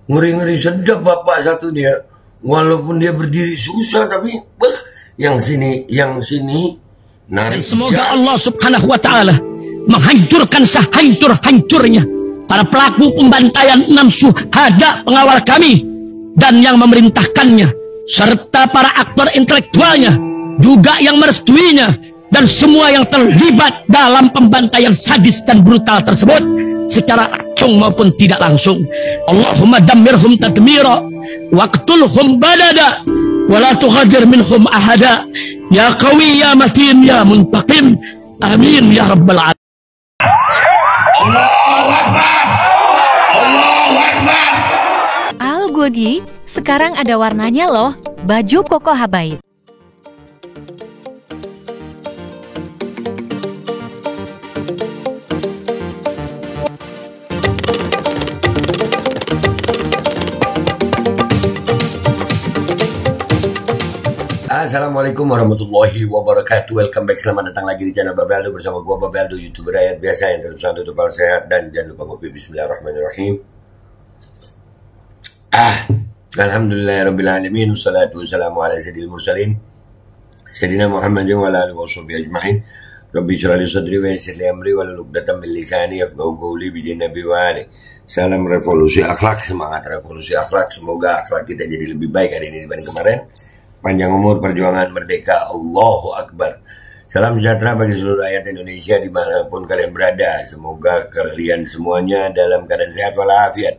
Ngeri-ngeri sedap bapak satu dia. Walaupun dia berdiri susah tapi yang sini Dan narik. semoga Allah Subhanahu wa Ta'ala menghancurkan sehancur-hancurnya para pelaku pembantaian 6 syuhada pengawal kami dan yang memerintahkannya, serta para aktor intelektualnya juga yang merestuinya, dan semua yang terlibat dalam pembantaian sadis dan brutal tersebut secara langsung maupun tidak langsung. Allahumma dammirhum tadmira waqtulhum badada wala tughadir minhum ahada ya qawi ya matin ya muntaqim amin ya rabbal alamin. Al Godi, sekarang ada warnanya loh, baju koko habaib. Assalamualaikum warahmatullahi wabarakatuh. Welcome back, selamat datang lagi di channel Babeldo bersama gua Babeldo, YouTuber rakyat biasa yang tetap santai, tetap sehat, dan jangan lupa ngopi. Bismillahirrahmanirrahim. Alhamdulillahirabbil alamin, wassalatu wassalamu ala sayyidil mursalin sayyidina Muhammadin wa ala alihi washabbihi ajmain. Rabbi shrah li sadri wa yassir li amri wahlul 'uqdatam min lisani yafqahu qawli bi nabi wa ali. Salam revolusi akhlak, semangat revolusi akhlak. Semoga akhlak kita jadi lebih baik hari ini dibanding kemarin. Panjang umur, perjuangan, merdeka, Allahu Akbar. Salam sejahtera bagi seluruh rakyat Indonesia dimanapun kalian berada. Semoga kalian semuanya dalam keadaan sehat walafiat,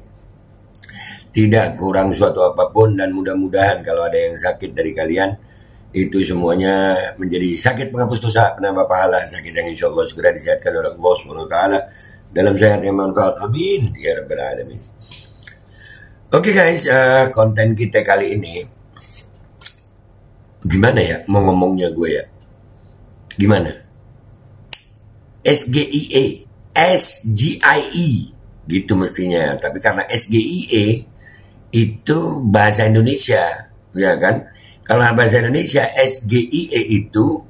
tidak kurang suatu apapun, dan mudah-mudahan kalau ada yang sakit dari kalian, itu semuanya menjadi sakit penghapus dosa, penambah pahala, sakit yang insya Allah segera disehatkan oleh Allah SWT dalam sehat yang manfaat. Amin ya rabbal alamin. Oke guys, konten kita kali ini gimana ya mau ngomongnya gue ya, gimana? SGIE gitu mestinya, tapi karena SGIE itu bahasa Indonesia, ya kan? Kalau bahasa Indonesia SGIE itu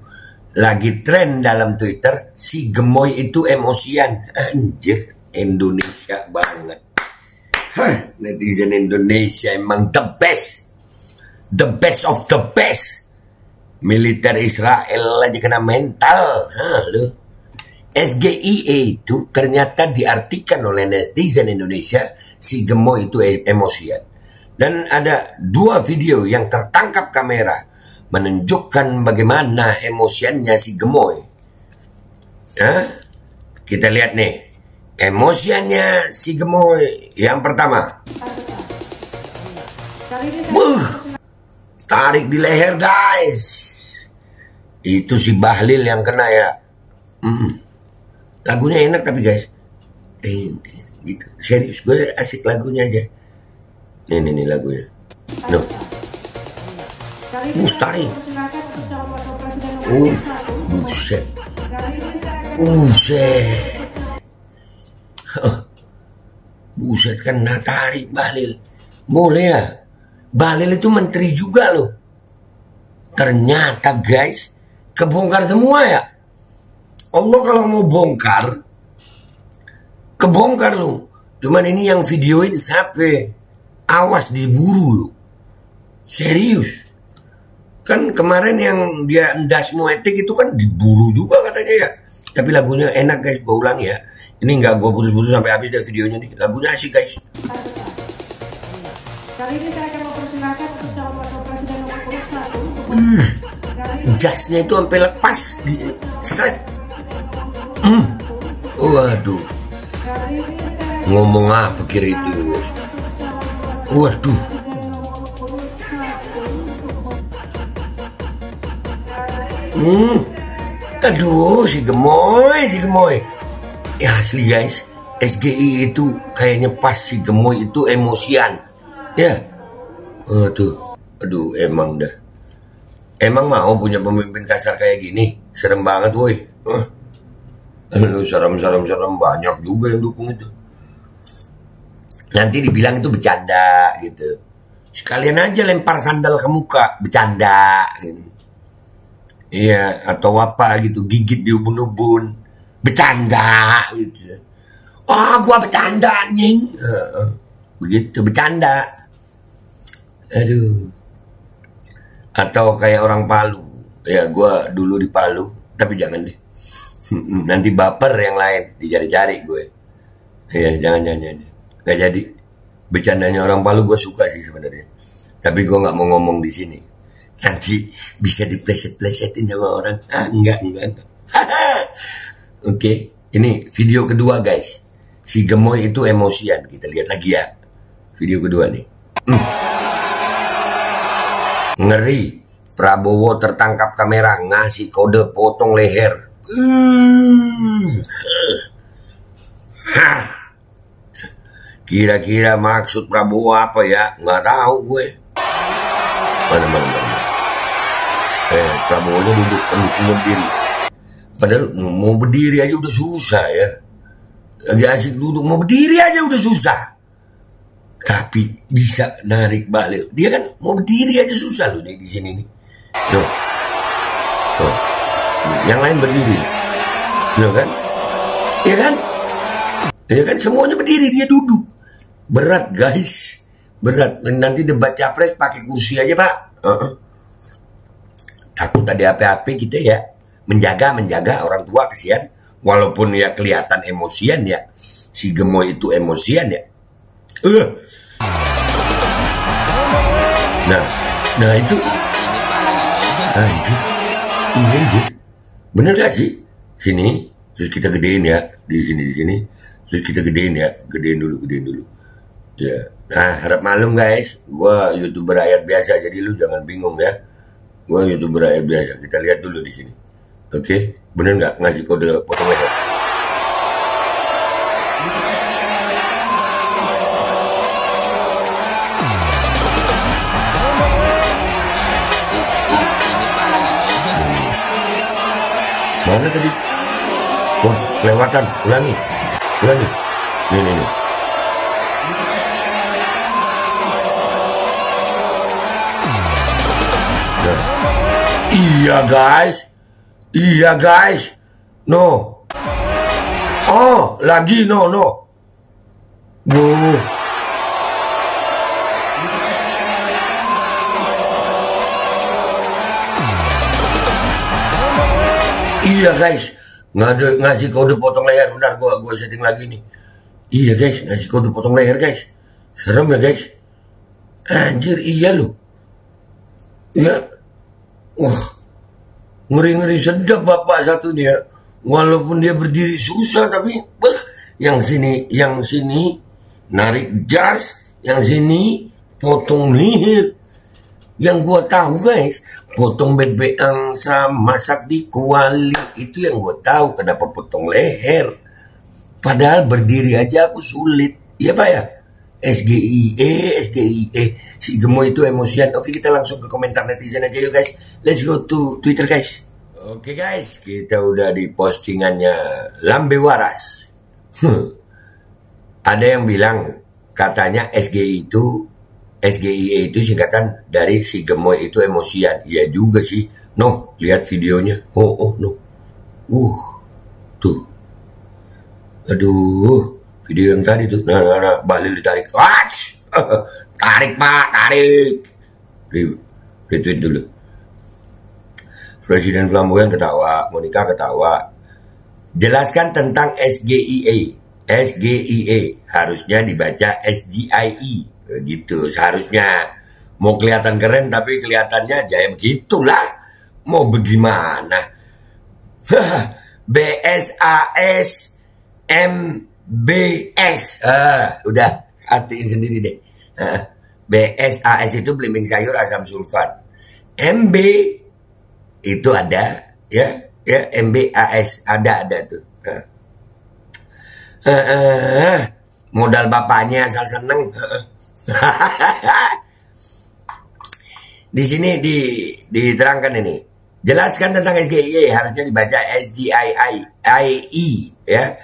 lagi tren dalam Twitter, si gemoy itu emosian. Anjir, Indonesia banget. Netizen Indonesia emang the best of the best. Militer Israel aja kena mental. SGIE itu ternyata diartikan oleh netizen Indonesia, si gemoy itu emosian. Dan ada 2 video yang tertangkap kamera menunjukkan bagaimana emosiannya si gemoy. Kita lihat nih emosiannya si gemoy. Yang pertama, tarik di leher guys. Itu si Bahlil yang kena ya. Lagunya enak tapi guys, gitu. Serius, gue asik lagunya aja. Nih lagunya. No. Mustari. Buset. Buset, kena tarik Bahlil. Boleh ya? Bahlil itu menteri juga loh. Ternyata guys, kebongkar semua ya. Allah kalau mau bongkar, kebongkar loh. Cuman ini yang videoin siapa? Awas diburu loh. Serius. Kan kemarin yang dia endas muetik itu kan diburu juga katanya ya. Tapi lagunya enak guys, gue ulang ya. Ini nggak gue putus-putus sampai habis dari videonya nih. Lagunya asik guys. Kali ini saya akan mempersilahkan calon wakil presiden nomor urut 1. Jasnya itu sampai lepas di set. Waduh. Ngomong apa kira itu? Waduh. Aduh, si gemoy. Ya asli guys, SGI itu kayaknya pas si gemoy itu emosian. Ya. Aduh, emang dah. Emang mau punya pemimpin kasar kayak gini? Serem banget woi. Lu serem banyak juga yang dukung itu. Nanti dibilang itu bercanda gitu. Sekalian aja lempar sandal ke muka, bercanda. Iya, atau apa gitu, gigit di ubun-ubun, bercanda gitu. Gua bercanda anjing. begitu, bercanda. Aduh. Atau kayak orang Palu. Ya, gua dulu di Palu, tapi jangan deh. Nanti baper yang lain, dicari-cari gue. Ya, jangan. Gak jadi. Bercandanya orang Palu gue suka sih sebenarnya. Tapi gue nggak mau ngomong di sini. Nanti bisa dipleset-plesetin sama orang. Enggak. Oke, ini video kedua guys. Si Gemoy itu emosian. Kita lihat lagi ya. Video kedua nih. Ngeri. Prabowo tertangkap kamera ngasih kode potong leher. Kira-kira maksud Prabowo apa ya? Nggak tahu gue. Mana. Prabowo-nya duduk berdiri. Padahal mau berdiri aja udah susah ya. Lagi asik duduk, mau berdiri aja udah susah. Tapi bisa narik balik. Dia kan mau berdiri aja susah loh di sini nih. Tuh. Yang lain berdiri. Ya kan? Ya kan semuanya berdiri, dia duduk. Berat guys. Berat. Nanti debat capres pakai kursi aja Pak. Takut ada apa-apa kita ya. Menjaga orang tua kesian. Walaupun ya kelihatan emosian ya. Si Gemoy itu emosian ya. Nah itu. Anjir. Bener gak sih? Sini. Terus kita gedein ya. Di sini. Terus kita gedein ya. Gedein dulu. Ya. Nah, harap maklum guys. Gua YouTuber rakyat biasa. Jadi lu jangan bingung ya. Gua YouTuber rakyat biasa. Kita lihat dulu di sini. Oke, bener nggak ngasih kode potong leher? Mana tadi? Wah, kelewatan. Ulangi. Nih. Nah. Iya guys. No. Oh, lagi no. Iya guys. Ngasih kode potong leher. Bentar gua setting lagi nih. Iya guys, ngasih kode potong leher guys. Serem ya guys. Anjir, iya loh. Ya. Wah. Ngeri sedap bapak satu dia. Walaupun dia berdiri susah tapi yang sini narik jas, yang sini potong leher. Yang gua tahu guys, potong bebek angsa masak di kuali itu yang gua tahu. Kenapa potong leher? Padahal berdiri aja aku sulit. Iya Pak ya? SGIE. Si Gemoy itu emosian. Oke, kita langsung ke komentar netizen aja yuk guys. Let's go to Twitter guys. Oke guys, kita udah di postingannya Lambe Waras. Ada yang bilang katanya SGIE itu singkatan dari si Gemoy itu emosian. Iya juga sih. No, lihat videonya. No. Tuh. Aduh. Video yang tadi tuh, nah, Bahlil ditarik. Tarik Pak, tarik. Retweet dulu. Presiden flamboyan ketawa, Monica ketawa. Jelaskan tentang SGIE. Harusnya dibaca SGIE. Gitu, seharusnya. Mau kelihatan keren tapi kelihatannya ya begitulah. Mau bagaimana? BSAS MBS. Udah hatiin sendiri deh. BSAS itu belimbing sayur asam sulfat. MB itu ada ya MBAS ada tuh. Modal bapaknya asal seneng. Di sini diterangkan ini. Jelaskan tentang SGIE, harusnya dibaca SGIE ya.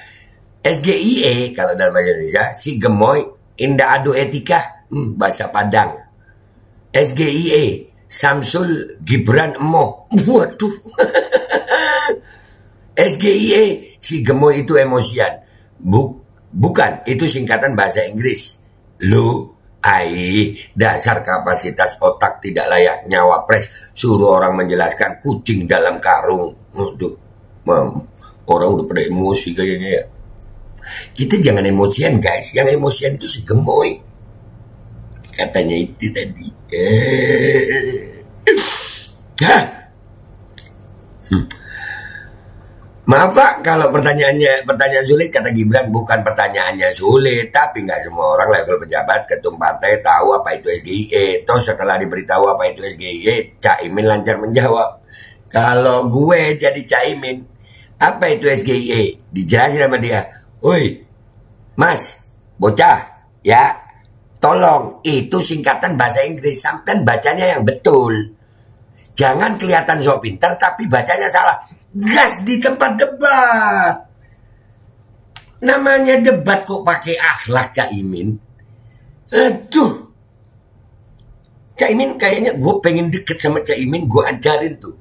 SGIE kalau dalam bahasa Indonesia si Gemoy indah adu etika, bahasa Padang. SGIE Samsul Gibran Emoh. Waduh. SGIE si Gemoy itu emosian. Bukan, itu singkatan bahasa Inggris. Lu, dasar kapasitas otak tidak layak nyawa pres. Suruh orang menjelaskan kucing dalam karung. Aduh, orang udah pada emosi kayaknya ya. Kita jangan emosian guys. Yang emosian itu si gemoy. Katanya itu tadi. Maaf Pak, kalau pertanyaan sulit, kata Gibran, bukan pertanyaannya sulit, tapi nggak semua orang level pejabat ketum partai tahu apa itu SGIE. Toh setelah diberitahu apa itu SGIE, Caimin lancar menjawab. Kalau gue jadi Caimin, apa itu SGIE? Dijelasin sama dia. Woi, Mas, bocah, ya, tolong, itu singkatan bahasa Inggris, sampean bacanya yang betul. Jangan kelihatan sok pintar, tapi bacanya salah. Gas di tempat debat. Namanya debat kok pakai akhlak Caimin. Aduh. Caimin kayaknya gue pengen deket sama Caimin, gue ajarin tuh.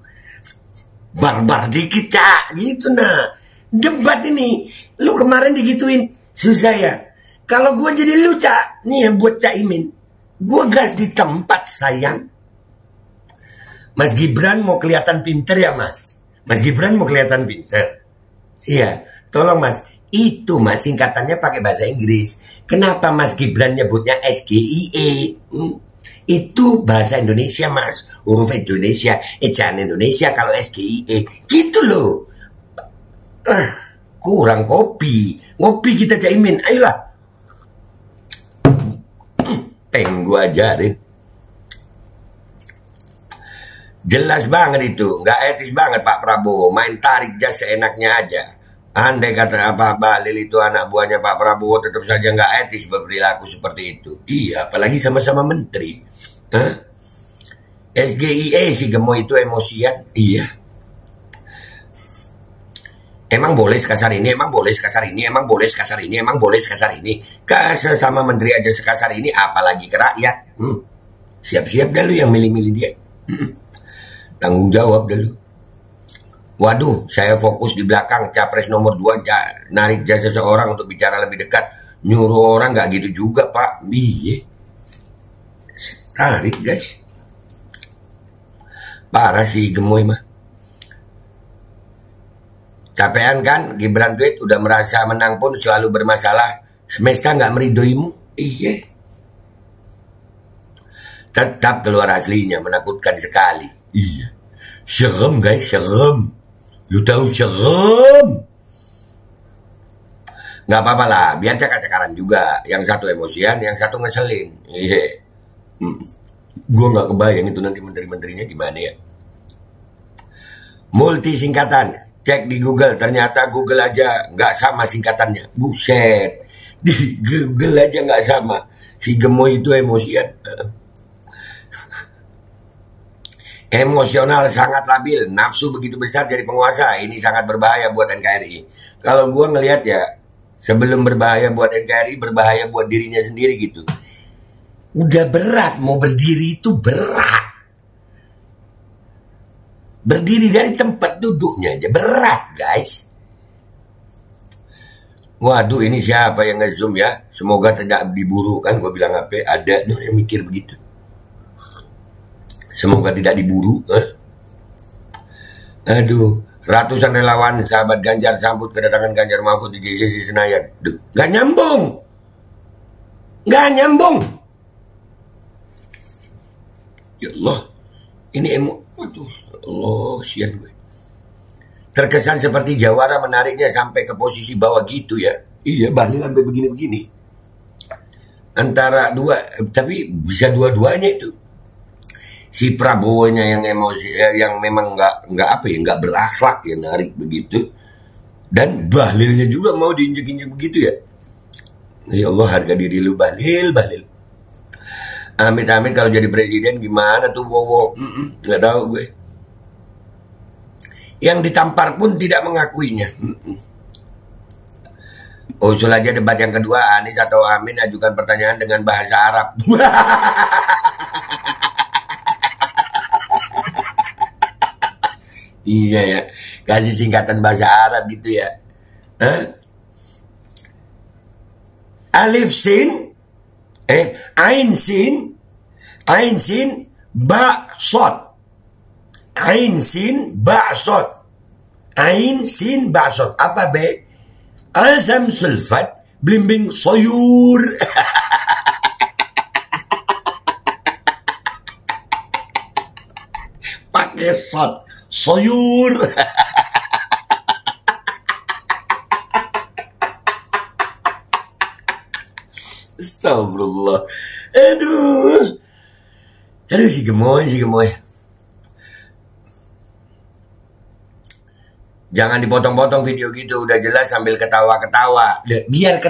Barbar dikit, Cak. Gitu nah. Debat ini. Lu kemarin digituin. Susah ya. Kalau gue jadi lu, Cak. Nih ya buat Caimin. Gue gas di tempat, sayang. Mas Gibran mau kelihatan pinter ya, Mas? Mas Gibran mau kelihatan pinter. Iya, tolong Mas. Itu Mas singkatannya pakai bahasa Inggris. Kenapa Mas Gibran nyebutnya SGIE? Itu bahasa Indonesia Mas. Huruf Indonesia, ejaan Indonesia kalau SGIE. Gitu loh. Kurang kopi. Ngopi kita Caimin. Ayolah. Pengen gue ajarin. Jelas banget itu, nggak etis banget Pak Prabowo, main tarik jas seenaknya aja. Andai kata apa Bahlil itu anak buahnya Pak Prabowo, tetap saja nggak etis berperilaku seperti itu. Iya, apalagi sama-sama menteri. SGIE si gemoy itu emosian, iya. Emang boleh sekasar ini, emang boleh sekasar ini, emang boleh sekasar ini, emang boleh sekasar ini. Sesama menteri aja sekasar ini, apalagi ke rakyat. Siap-siap dah lu yang milih-milih dia. Tanggung jawab dulu. Waduh, saya fokus di belakang capres nomor 2 narik jasa seseorang untuk bicara lebih dekat. Nyuruh orang nggak gitu juga Pak. Iya. Tarik guys. Parah sih gemoy mah. Capean kan Gibran tweet udah merasa menang pun selalu bermasalah. Semesta nggak meridoimu. Iya. Tetap keluar aslinya menakutkan sekali. Iya. Serem guys, serem. Lu tahu serem. Nggak apa-apa lah, biar cakar-cakaran juga. Yang satu emosian, yang satu ngeselin. Iya. Gue nggak kebayang itu nanti menteri-menterinya gimana ya. Multi singkatan. Cek di Google, ternyata Google aja nggak sama singkatannya. Buset. Di Google aja nggak sama. Si gemoy itu emosian. Emosional sangat labil, nafsu begitu besar jadi penguasa. Ini sangat berbahaya buat NKRI. Kalau gue ngelihat ya, sebelum berbahaya buat NKRI, berbahaya buat dirinya sendiri gitu. Udah berat, mau berdiri itu berat. Berdiri dari tempat duduknya aja berat guys. Waduh, ini siapa yang nge-zoom ya? Semoga tidak diburu, kan gue bilang apa? Ada tuh yang mikir begitu. Semoga tidak diburu. Aduh, ratusan relawan sahabat Ganjar sambut kedatangan Ganjar Mahfud di JCC Senayan. Duh, gak nyambung. Gak nyambung. Ya Allah, ini waduh, Allah, sian gue. Terkesan seperti Jawara menariknya sampai ke posisi bawah gitu ya. Iya, Bahlil sampai begini-begini. Antara dua, tapi bisa dua-duanya itu. Si Prabowo-nya yang emosi, yang memang nggak berakhlak ya narik begitu, dan Bahlilnya juga mau diinjek-injek begitu ya. Ya Allah, harga diri lu Bahlil. Amit-amit kalau jadi presiden gimana tuh Bowo? Nggak tahu gue. Yang ditampar pun tidak mengakuinya. Usul aja debat yang kedua, Anies atau Amin ajukan pertanyaan dengan bahasa Arab. Iya ya, kasih singkatan bahasa Arab gitu ya. Alif Sin, Ain sin ba sod. Ain sin ba sod. Ain sin ba sod. Apa be? Alzam sulfat blimbing soyur. Pakai sod soyur. Astagfirullah. Aduh si gemoy. Jangan dipotong-potong video gitu, udah jelas sambil ketawa-ketawa. Biar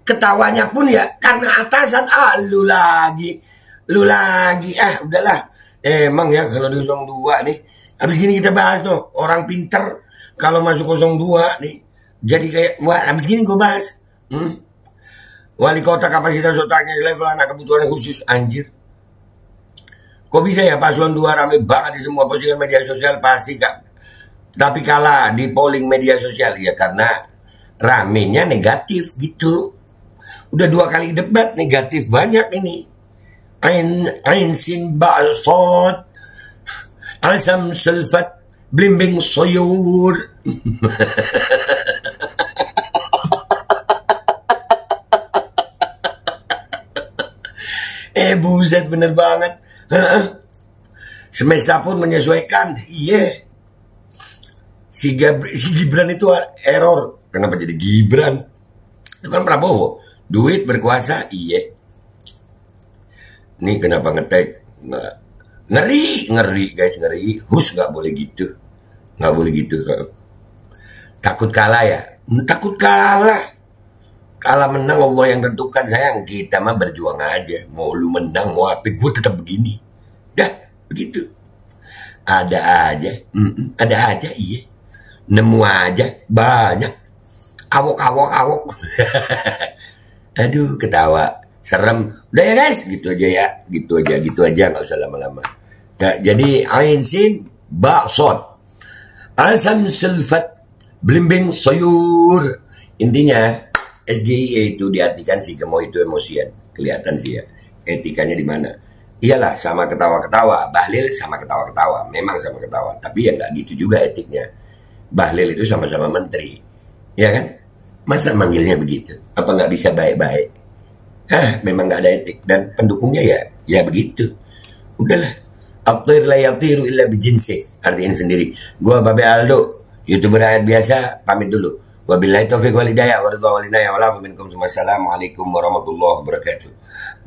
ketawanya pun ya karena atasan. Lu lagi. Udahlah. Emang ya kalau di 02 nih, habis gini kita bahas tuh orang pinter kalau masuk 02 nih. Jadi kayak, wah habis gini gue bahas. Wali kota kapasitas otaknya level anak kebutuhan khusus, anjir. Kok bisa ya paslon 2 rame banget di semua postingan media sosial pasti kak. Tapi kalah di polling media sosial ya karena ramenya negatif gitu. Udah 2 kali debat negatif banyak ini. Ain sin ba'sot alsam sulfat blimbing soyur. Buset bener banget. Semesta pun menyesuaikan. Iya. Si Gibran itu error. Kenapa jadi Gibran? Itu kan Prabowo. Duit berkuasa. Iya. Ini kenapa ngetek? Ngeri guys, ngeri. Nggak boleh gitu. Takut kalah ya? Takut kalah. Kalah menang Allah yang tentukan sayang. Kita mah berjuang aja. Mau lu menang, mau apa, gue tetap begini. Dah, begitu. Ada aja, iya. Nemu aja, banyak. Awok. Aduh, ketawa. Serem. Udah ya guys, gitu aja, nggak usah lama-lama. Ya, jadi ain sin ba'sod alsam sulfat blimbing soyur. Intinya SGIE itu diartikan si gemoy itu emosian. Kelihatan sih ya. Etikanya di mana? Iyalah sama ketawa-ketawa. Bahlil sama ketawa-ketawa. Memang sama ketawa. Tapi ya nggak gitu juga etiknya. Bahlil itu sama-sama menteri. Ya kan? Masa manggilnya begitu? Apa nggak bisa baik-baik? Memang nggak ada etik. Dan pendukungnya ya begitu. Udahlah. Atir la yatiru illa bijinsi. Artinya sendiri. Gua Babe Aldo, YouTuber rakyat biasa, pamit dulu. Wabillahi taufiq wal hidayah wa ridha wal inayah wa lafu minkum. Assalamualaikum warahmatullahi wabarakatuh.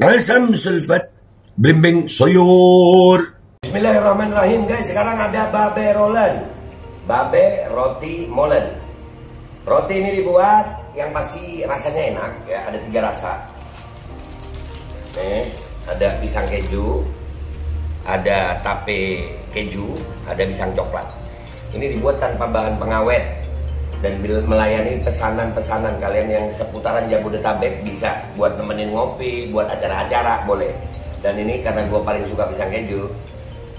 Alsam sulfat blimbing soyur. Bismillahirrahmanirrahim guys. Sekarang ada Babe Roland. Babe roti molen. Roti ini dibuat yang pasti rasanya enak ya. Ada 3 rasa. Ada pisang keju, ada tape keju, ada pisang coklat. Ini dibuat tanpa bahan pengawet dan melayani pesanan-pesanan kalian yang seputaran Jabodetabek bisa buat nemenin ngopi, buat acara-acara boleh. Dan ini karena gue paling suka pisang keju,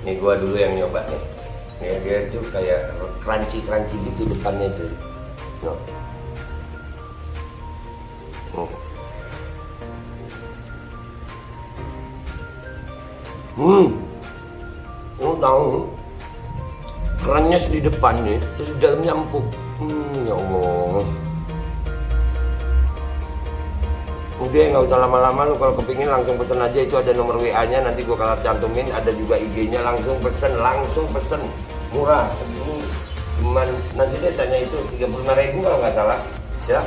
ini gue dulu yang nyoba nih. Ya, dia tuh kayak crunchy gitu depannya tuh. Tahu kerannya di depannya, terus di dalamnya empuk. Ya Allah. Udah nggak usah lama-lama, lu kalau kepingin langsung pesen aja, itu ada nomor WA-nya, nanti gua kalau cantumin, ada juga IG-nya, langsung pesen, murah segini. Cuman nanti deh tanya itu 35.000 kalau nggak salah, ya.